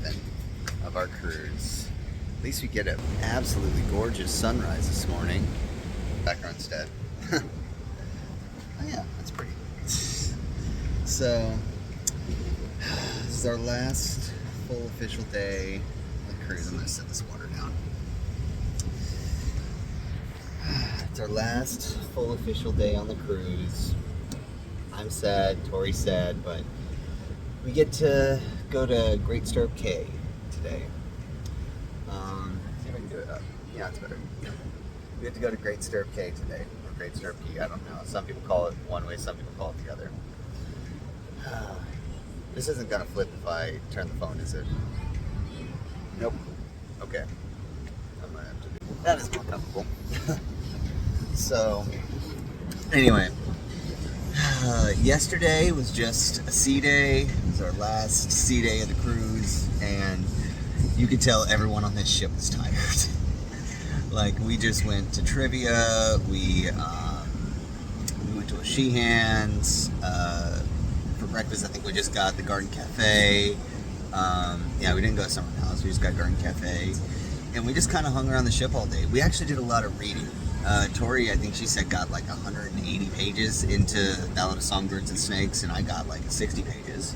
7 of our cruise. At least we get an absolutely gorgeous sunrise this morning. Background's dead. Oh yeah, that's pretty. So, this is our last full official day of the cruise. I'm going to set this water down. It's our last full official day on the cruise. I'm sad, Tori's sad, but we get to go to Great Stirrup Cay today. See if I can do it up. Yeah, it's better. We get to go to Great Stirrup Cay today, or Great Stirrup Cay, I don't know. Some people call it one way, some people call it the other. This isn't gonna flip if I turn the phone, is it? Nope. Okay. I'm gonna have to do that. Is more comfortable. So, anyway, yesterday was just a sea day. It was our last sea day of the cruise, and you could tell everyone on this ship was tired. Like, we just went to trivia, we went to a Sheehan's, for breakfast I think we just got the Garden Cafe. Yeah, we didn't go to Summer Palace, we just got Garden Cafe. And we just kind of hung around the ship all day. We actually did a lot of reading. Tori, I think she said, got like 180 pages into Ballad of Songbirds and Snakes, and I got like 60 pages.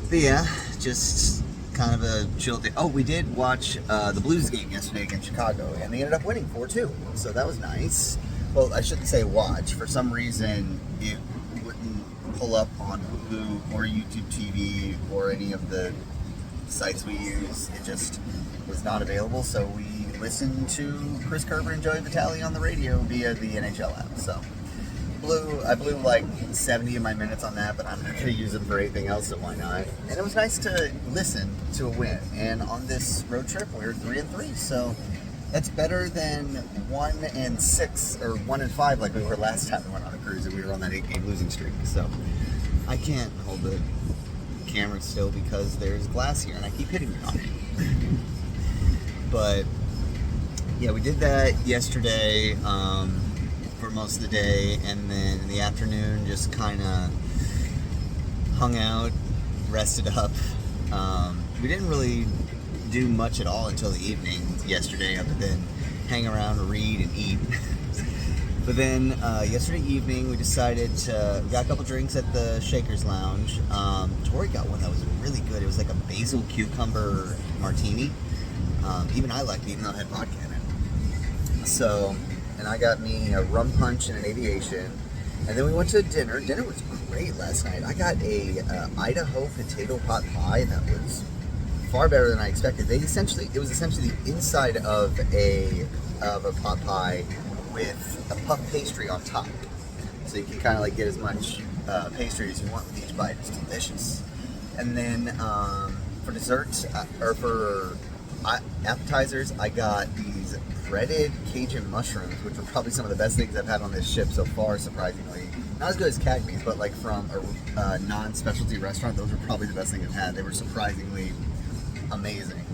But yeah, just kind of a chill day. Oh, we did watch the Blues game yesterday against Chicago, and they ended up winning 4-2, so that was nice. Well, I shouldn't say watch. For some reason, it wouldn't pull up on Hulu or YouTube TV or any of the sites we use. It just was not available, so we listened to Chris Kerber and Joey Vitale on the radio via the NHL app. So I blew like 70 of my minutes on that, but I'm not going to use them for anything else, so why not? And it was nice to listen to a win. And on this road trip, we were 3-3, so that's better than 1-6 or 1-5 like we were last time we went on a cruise, and we were on that 8-game losing streak. So I can't hold the camera still because there's glass here, and I keep hitting it on it. But yeah, we did that yesterday for most of the day, and then in the afternoon just kind of hung out, rested up. We didn't really do much at all until the evening yesterday, other than hang around, read, and eat. But then yesterday evening we decided we got a couple drinks at the Shakers Lounge. Tori got one that was really good. It was like a basil cucumber martini. Even I liked it, even though it had vodka in it. So, and I got me a rum punch and an aviation. And then we went to dinner. Dinner was great last night. I got a Idaho potato pot pie, and that was far better than I expected. It was essentially the inside of a pot pie with a puff pastry on top. So you can kind of like get as much pastry as you want with each bite. It's delicious. And then for desserts, or for appetizers, I got these breaded Cajun mushrooms, which were probably some of the best things I've had on this ship so far, surprisingly. Not as good as Cagney's, but like from a non-specialty restaurant, those were probably the best thing I've had. They were surprisingly amazing.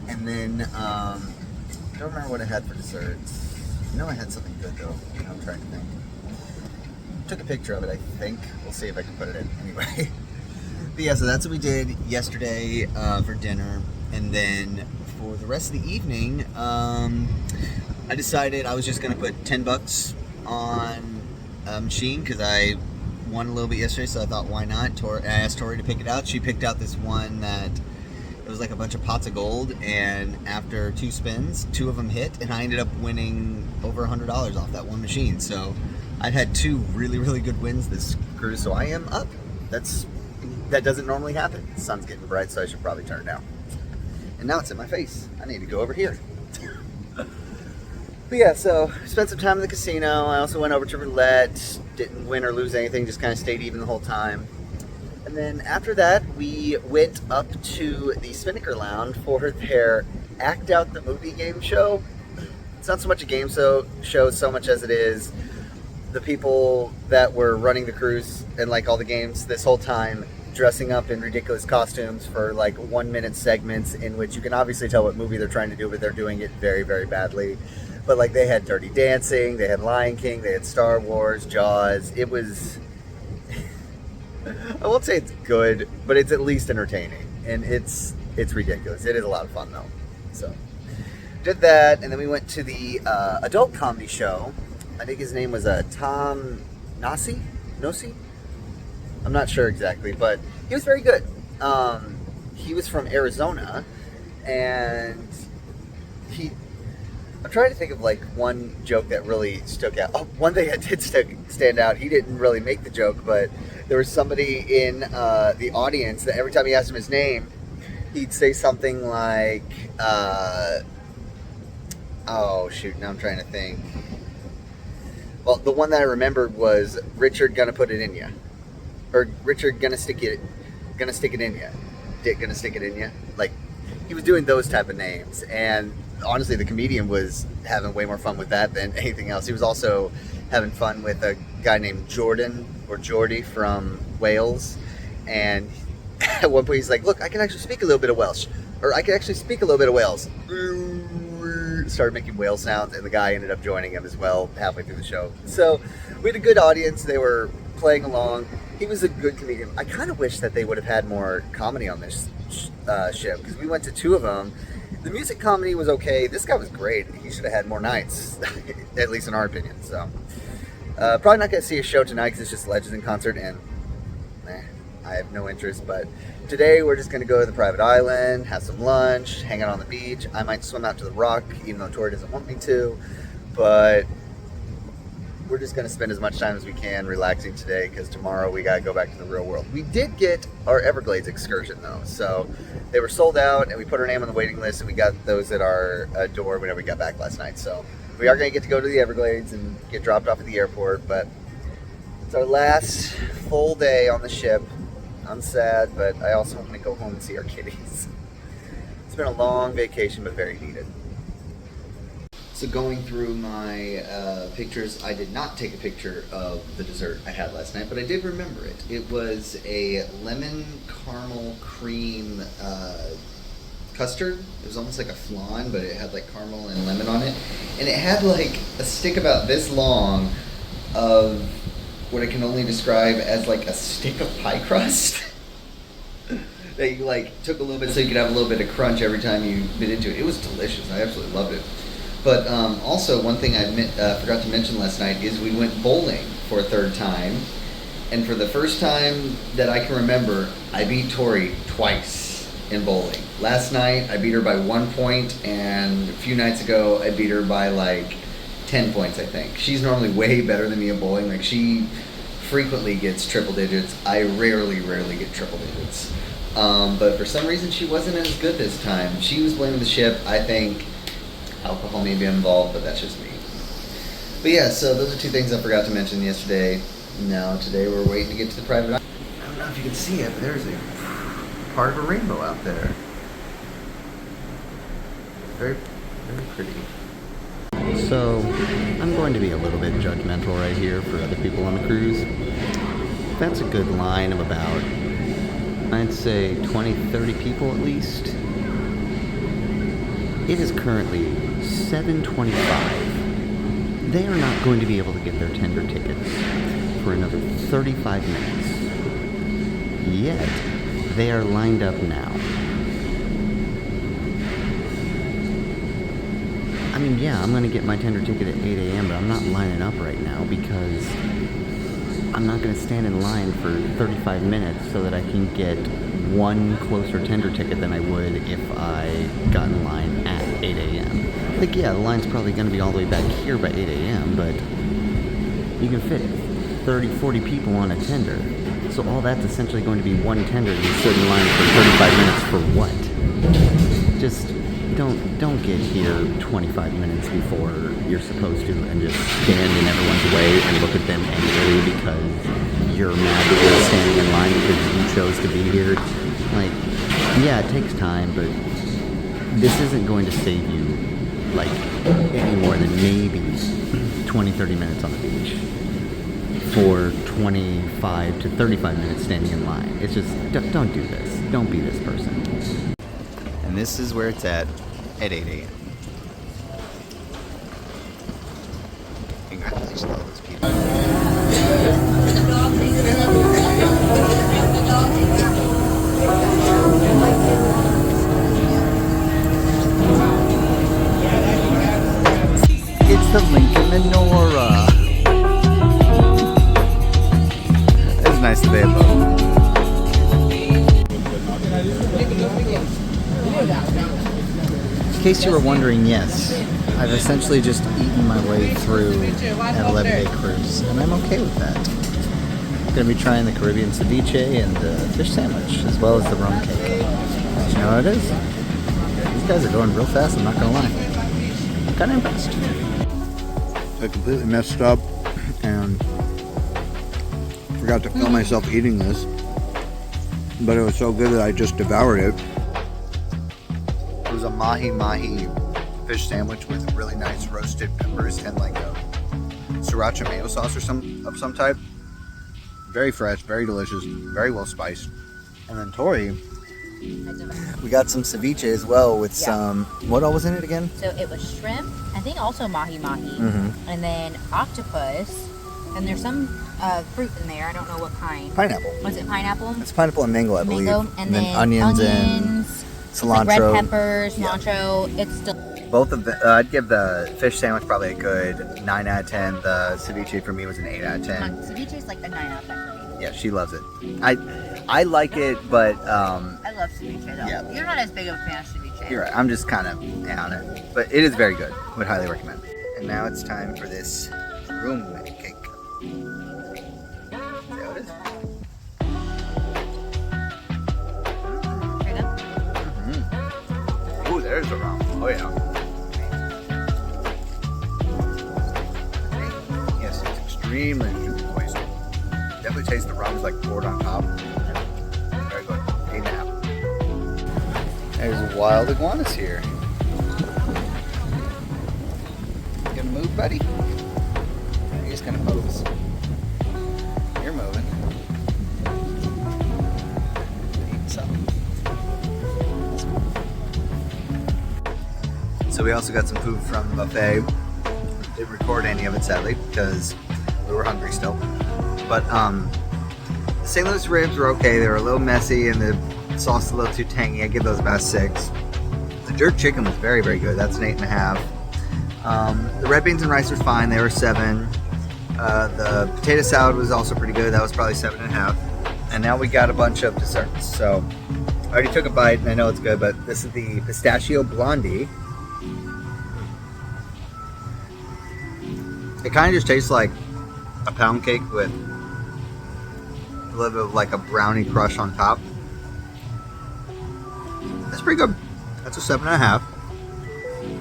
And then, I don't remember what I had for desserts. I know I had something good though. I'm trying to think. Took a picture of it, I think. We'll see if I can put it in. Anyway. But yeah, so that's what we did yesterday for dinner. And then for the rest of the evening, I decided I was just going to put $10 on a machine because I won a little bit yesterday, so I thought, why not? I asked Tori to pick it out. She picked out this one that it was like a bunch of pots of gold, and after 2 spins, 2 of them hit, and I ended up winning over $100 off that one machine. So I've had 2 really, really good wins this cruise, so I am up. That doesn't normally happen. The sun's getting bright, so I should probably turn it down. And now it's in my face. I need to go over here. But yeah, so spent some time in the casino. I also went over to roulette. Didn't win or lose anything, just kind of stayed even the whole time. And then after that, we went up to the Spinnaker Lounge for their Act Out the Movie game show. It's not so much a game show so much as it is the people that were running the cruise and like all the games this whole time dressing up in ridiculous costumes for like 1-minute segments in which you can obviously tell what movie they're trying to do, but they're doing it very, very badly. But like they had Dirty Dancing, they had Lion King, they had Star Wars, Jaws. It was, I won't say it's good, but it's at least entertaining. and it's ridiculous. It is a lot of fun though. So did that, and then we went to the adult comedy show. I think his name was Tom Nossi. I'm not sure exactly, but he was very good. He was from Arizona, and I'm trying to think of like one joke that really stuck out. Oh, one thing that did stand out. He didn't really make the joke, but there was somebody in the audience that every time he asked him his name, he'd say something like, oh shoot, now I'm trying to think. Well, the one that I remembered was Richard gonna put it in ya, or Richard gonna stick it in ya, Dick gonna stick it in ya. Like, he was doing those type of names, and honestly, the comedian was having way more fun with that than anything else. He was also having fun with a guy named Jordan or Geordie from Wales, and at one point he's like, "Look, I can actually speak a little bit of Welsh, or I can actually speak a little bit of Wales." Started making whale sounds, and the guy ended up joining him as well halfway through the show. So we had a good audience. They were playing along. He was a good comedian. I kind of wish that they would have had more comedy on this ship, because we went to 2 of them. The music comedy was okay. This guy was great. He should have had more nights, at least in our opinion. So probably not going to see a show tonight because it's just Legends in concert, and I have no interest. But today we're just going to go to the private island, have some lunch, hang out on the beach. I might swim out to the rock, even though Tori doesn't want me to. But we're just going to spend as much time as we can relaxing today, because tomorrow we got to go back to the real world. We did get our Everglades excursion though, so they were sold out, and we put our name on the waiting list, and we got those at our door whenever we got back last night. So we are going to get to go to the Everglades and get dropped off at the airport, but it's our last full day on the ship. I'm sad, but I also want to go home and see our kitties. It's been a long vacation, but very needed. So going through my pictures, I did not take a picture of the dessert I had last night, but I did remember it. It was a lemon caramel cream custard. It was almost like a flan, but it had like caramel and lemon on it. And it had like a stick about this long of what I can only describe as like a stick of pie crust. That you like took a little bit so you could have a little bit of crunch every time you bit into it. It was delicious. I absolutely loved it. But also, one thing I forgot to mention last night is we went bowling for a 3rd time. And for the first time that I can remember, I beat Tori twice in bowling. Last night, I beat her by 1 point, and a few nights ago, I beat her by like 10 points, I think. She's normally way better than me at bowling. Like, she frequently gets triple digits. I rarely get triple digits. But for some reason, she wasn't as good this time. She was blaming the ship. I think alcohol may be involved, but that's just me. But yeah, so those are 2 things I forgot to mention yesterday. Now today we're waiting to get to the private island. I don't know if you can see it, but there's a part of a rainbow out there. Very, very pretty. So I'm going to be a little bit judgmental right here for other people on the cruise. That's a good line of about, I'd say 20-30 people at least. It is currently 7:25. They are not going to be able to get their tender tickets for another 35 minutes. Yet, they are lined up now. I mean, yeah, I'm going to get my tender ticket at 8 a.m., but I'm not lining up right now because I'm not going to stand in line for 35 minutes so that I can get one closer tender ticket than I would if I got in line at 8 a.m. Like, yeah, the line's probably going to be all the way back here by 8 a.m., but you can fit 30, 40 people on a tender. So all that's essentially going to be one tender and you sit in line for 35 minutes for what? Just don't get here 25 minutes before you're supposed to and just stand in everyone's way and look at them angrily because you're mad that you're standing in line because you chose to be here. Like, yeah, it takes time, but this isn't going to save you, like, any more than maybe 20-30 minutes on the beach for 25 to 35 minutes standing in line. It's just, don't do this. Don't be this person. And this is where it's at 8 a.m. Congratulations to all those people. Bay boat. In case you were wondering, yes, I've essentially just eaten my way through an 11-day cruise, and I'm okay with that. I'm going to be trying the Caribbean ceviche and the fish sandwich, as well as the rum cake. You know what it is? These guys are going real fast, I'm not going to lie. I'm kind of impressed. I completely messed up and forgot to film myself eating this, but it was so good that I just devoured it. It was a mahi fish sandwich with really nice roasted peppers and like a sriracha mayo sauce or some type. Very fresh, very delicious, very well spiced. And then Tori, we got some ceviche as well with some, what all was in it again? So it was shrimp, I think also mahi, and then octopus, and there's some fruit in there. I don't know what kind. Pineapple. Was it pineapple? It's pineapple and mango, I believe. Mango, and then onions and cilantro. Like red peppers, cilantro. It's still... Both of the, I'd give the fish sandwich probably a good 9 out of 10. The ceviche for me was an 8 out of 10. Ceviche is like a 9 out of 10 for me. Yeah, she loves it. I like it, but I love ceviche though. Yeah. You're not as big of a fan of ceviche. You're right. I'm just kind of on it, but it is very good. Would highly recommend. And now it's time for this room cake. There it is. Ooh, there's the rum. Oh yeah. Yes, it's extremely moist. Definitely taste the rum is like poured on top. Very good. 8.5. There's wild iguanas here. You gonna move, buddy? You're just gonna pose. You're moving. Eat some. So we also got some food from the buffet. Didn't record any of it sadly because we were hungry still. But the St. Louis ribs were okay. They were a little messy and the sauce a little too tangy. I give those about a 6. The jerk chicken was very, very good. That's an 8.5. The red beans and rice was fine. They were 7. The potato salad was also pretty good. That was probably 7.5. And now we got a bunch of desserts. So I already took a bite and I know it's good, but this is the pistachio blondie. It kind of just tastes like a pound cake with a little bit of like a brownie crush on top. That's pretty good. That's a 7.5.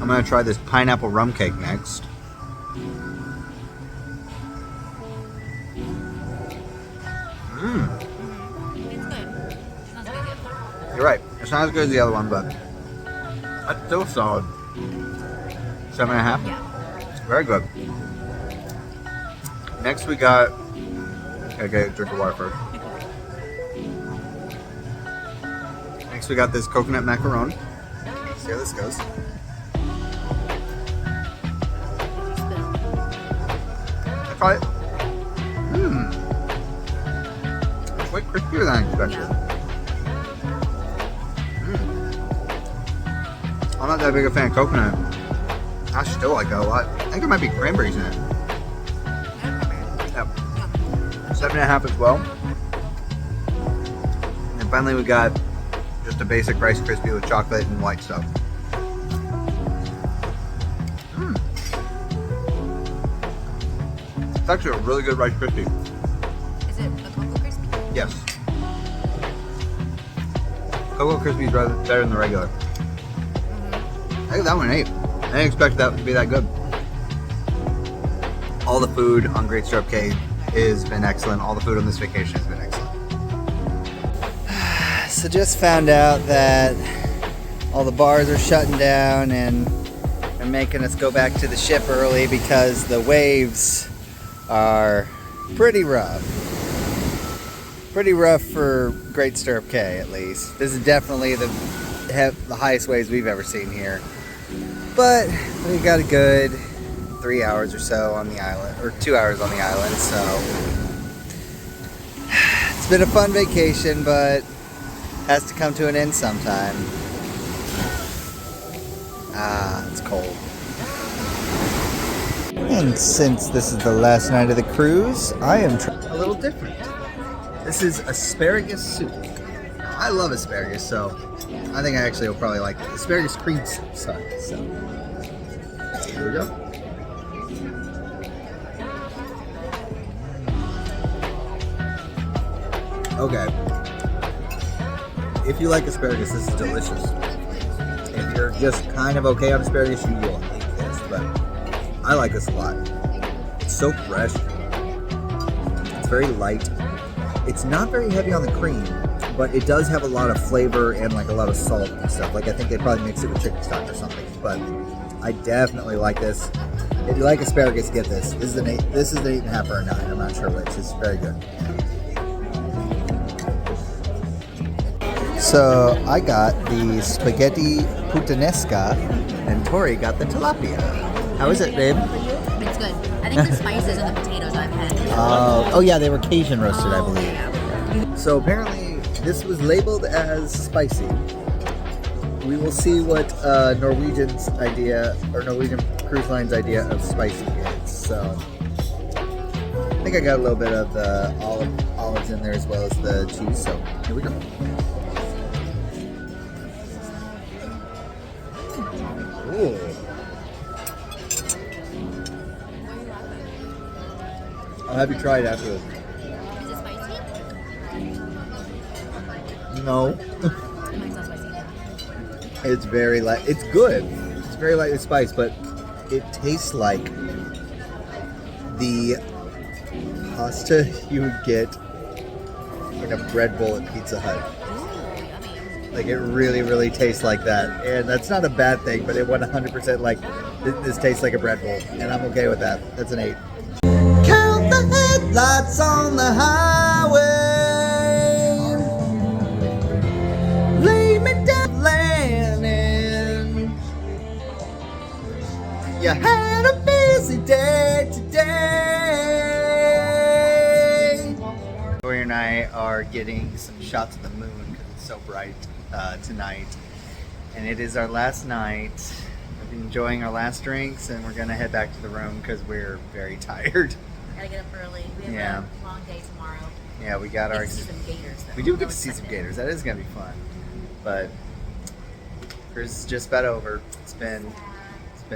I'm gonna try this pineapple rum cake next. It's good. It's not very good. You're right. It's not as good as the other one, but that's still solid. 7.5. Yeah. Very good. Next we got. Okay, drink the water first. Next we got this coconut macaron. See how this goes. Try it. It's way crispier than I expected. I'm not that big a fan of coconut. I still like that a lot. I think there might be cranberries in it. Yep. 7.5 as well. And finally we got just a basic Rice Krispie with chocolate and white stuff. It's actually a really good Rice Krispie. Is it a Cocoa Krispie? Yes. Cocoa Krispie is better than the regular. I think that one 8. I didn't expect that to be that good. All the food on Great Stirrup Cay has been excellent. All the food on this vacation has been excellent. So just found out that all the bars are shutting down and they're making us go back to the ship early because the waves are pretty rough. Pretty rough for Great Stirrup Cay, at least. This is definitely the highest waves we've ever seen here. But we got a good 3 hours or so on the island, or 2 hours on the island, so it's been a fun vacation, but has to come to an end sometime. It's cold. And since this is the last night of the cruise, I am trying a little different. This is asparagus soup. I love asparagus, so I think I actually will probably like it. Asparagus cream soup, sorry. So here we go. Okay. If you like asparagus, this is delicious. If you're just kind of okay on asparagus, you will hate this, but I like this a lot. It's so fresh. It's very light. It's not very heavy on the cream, but it does have a lot of flavor and like a lot of salt and stuff. Like I think they probably mix it with chicken stock or something, but I definitely like this. If you like asparagus, get this. This is an 8. This is an 8.5 or a 9. I'm not sure which. It's very good. So I got the spaghetti puttanesca, and Tori got the tilapia. How is it, babe? It's good. I think the spices and the potatoes I've had. Oh yeah, they were Cajun roasted, I believe. Yeah. So apparently this was labeled as spicy. We will see what Norwegian's idea, or Norwegian Cruise Line's idea of spicy is. So I think I got a little bit of the olives in there as well as the cheese. So here we go. Ooh. I'll have you try it after this. Is it spicy? No. Mine's not spicy. It's very light. It's good. It's very light with spice, but it tastes like the pasta you would get in a bread bowl at Pizza Hut. Ooh, yummy. Like it really, really tastes like that, and that's not a bad thing. But it 100% like this tastes like a bread bowl, and I'm okay with that. That's an 8. Count the headlights on the highway. Lay me down, landing. You had a busy day today. Tori and I are getting some shots of the moon because it's so bright tonight, and it is our last night. We're enjoying our last drinks, and we're gonna head back to the room because we're very tired. Gotta get up early. We have Yeah. a long day tomorrow. Yeah, we got our. Get to see some gators, though. We do That get to was see some exciting. gators. That is gonna be fun. But cruise is just about over. It's been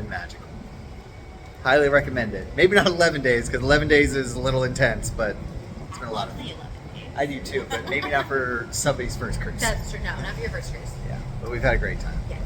magical. Highly recommend it. Maybe not 11 days because 11 days is a little intense, but it's been a lot of fun. I do too, but maybe not for somebody's first cruise. That's true. No, not for your first cruise. Yeah, but we've had a great time. Yes.